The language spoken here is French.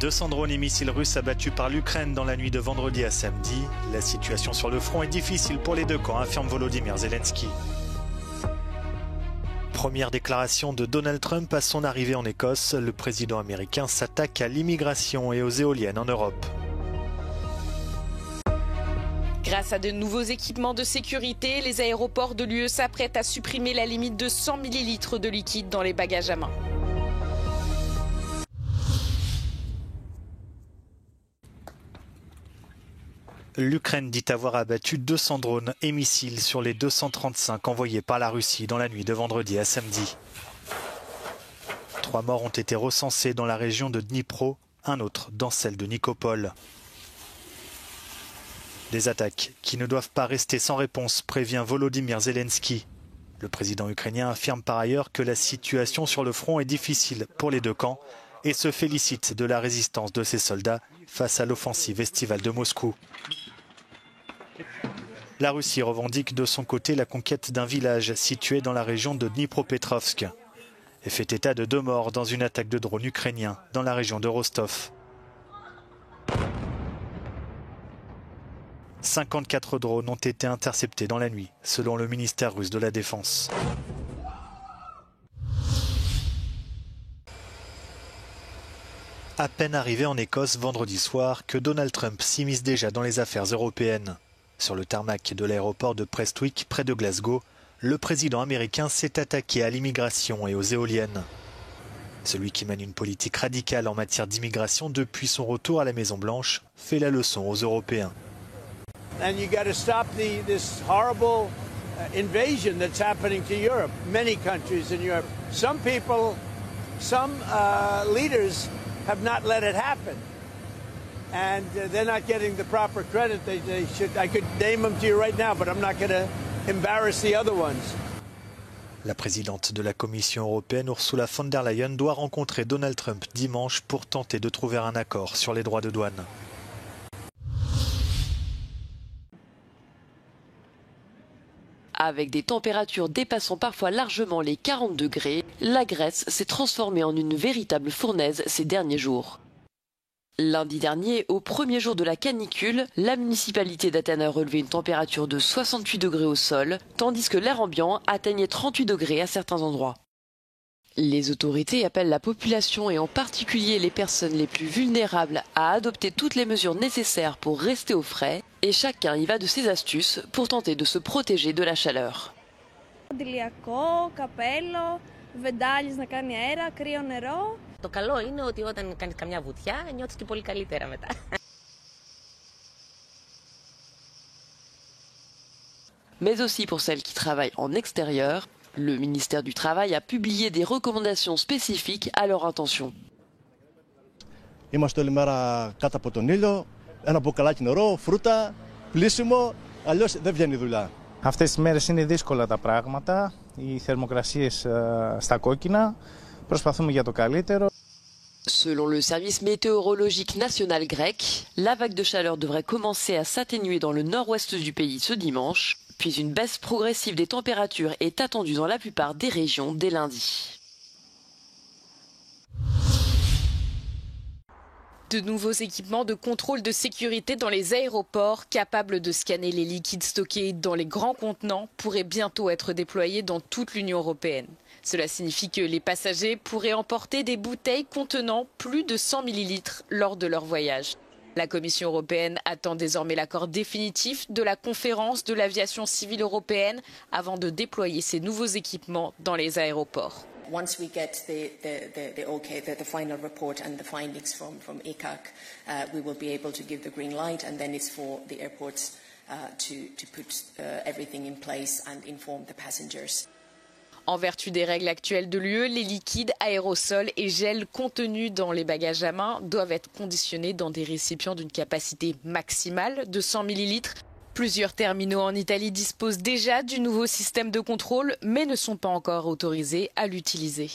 200 drones et missiles russes abattus par l'Ukraine dans la nuit de vendredi à samedi. La situation sur le front est difficile pour les deux camps, affirme Volodymyr Zelensky. Première déclaration de Donald Trump à son arrivée en Écosse. Le président américain s'attaque à l'immigration et aux éoliennes en Europe. Grâce à de nouveaux équipements de sécurité, les aéroports de l'UE s'apprêtent à supprimer la limite de 100 ml de liquide dans les bagages à main. L'Ukraine dit avoir abattu 200 drones et missiles sur les 235 envoyés par la Russie dans la nuit de vendredi à samedi. 3 morts ont été recensés dans la région de Dnipro, un autre dans celle de Nikopol. Des attaques qui ne doivent pas rester sans réponse, prévient Volodymyr Zelensky. Le président ukrainien affirme par ailleurs que la situation sur le front est difficile pour les deux camps et se félicite de la résistance de ses soldats face à l'offensive estivale de Moscou. La Russie revendique de son côté la conquête d'un village situé dans la région de Dnipropetrovsk et fait état de 2 morts dans une attaque de drones ukrainiens dans la région de Rostov. 54 drones ont été interceptés dans la nuit, selon le ministère russe de la Défense. À peine arrivé en Écosse vendredi soir que Donald Trump s'immisce déjà dans les affaires européennes. Sur le tarmac de l'aéroport de Prestwick, près de Glasgow, le président américain s'est attaqué à l'immigration et aux éoliennes. Celui qui mène une politique radicale en matière d'immigration depuis son retour à la Maison-Blanche fait la leçon aux Européens. And you got to stop this horrible invasion that's happening to Europe. Many countries in Europe. Some people, some leaders have not let it happen, and they're not getting the proper credit they should. I could name them to you right now, but I'm not going to embarrass the other ones. La présidente de la Commission européenne, Ursula von der Leyen, doit rencontrer Donald Trump dimanche pour tenter de trouver un accord sur les droits de douane. Avec des températures dépassant parfois largement les 40 degrés, la Grèce s'est transformée en une véritable fournaise ces derniers jours. Lundi dernier, au premier jour de la canicule, la municipalité d'Athènes a relevé une température de 68 degrés au sol, tandis que l'air ambiant atteignait 38 degrés à certains endroits. Les autorités appellent la population et en particulier les personnes les plus vulnérables à adopter toutes les mesures nécessaires pour rester au frais et chacun y va de ses astuces pour tenter de se protéger de la chaleur. Το καλό είναι ότι όταν κάνεις καμιά βουτιά νιώθεις και πολύ καλύτερα μετά. Mais aussi pour celles qui travaillent en extérieur, le ministère du Travail a publié des recommandations spécifiques à leur intention. Είμαστε όλη μέρα κάτω από τον ήλιο, ένα μπουκαλάκι νερό, φρούτα, πλήσιμο, αλλιώς δεν βγαίνει δουλειά. Αυτές τις μέρες είναι δύσκολα τα πράγματα, οι θερμοκρασίες στα κόκκινα, προσπαθούμε για το καλύτερο. Selon le service météorologique national grec, la vague de chaleur devrait commencer à s'atténuer dans le nord-ouest du pays ce dimanche, puis une baisse progressive des températures est attendue dans la plupart des régions dès lundi. De nouveaux équipements de contrôle de sécurité dans les aéroports capables de scanner les liquides stockés dans les grands contenants pourraient bientôt être déployés dans toute l'Union européenne. Cela signifie que les passagers pourraient emporter des bouteilles contenant plus de 100 ml lors de leur voyage. La Commission européenne attend désormais l'accord définitif de la conférence de l'aviation civile européenne avant de déployer ces nouveaux équipements dans les aéroports. Once we get the final report and the findings from ECAC, we will be able to give the green light, and then it's for the airports to put everything in place and inform the passengers. En vertu des règles actuelles de l'UE, les liquides, aérosols et gels contenus dans les bagages à main doivent être conditionnés dans des récipients d'une capacité maximale de 100 ml. Plusieurs terminaux en Italie disposent déjà du nouveau système de contrôle, mais ne sont pas encore autorisés à l'utiliser.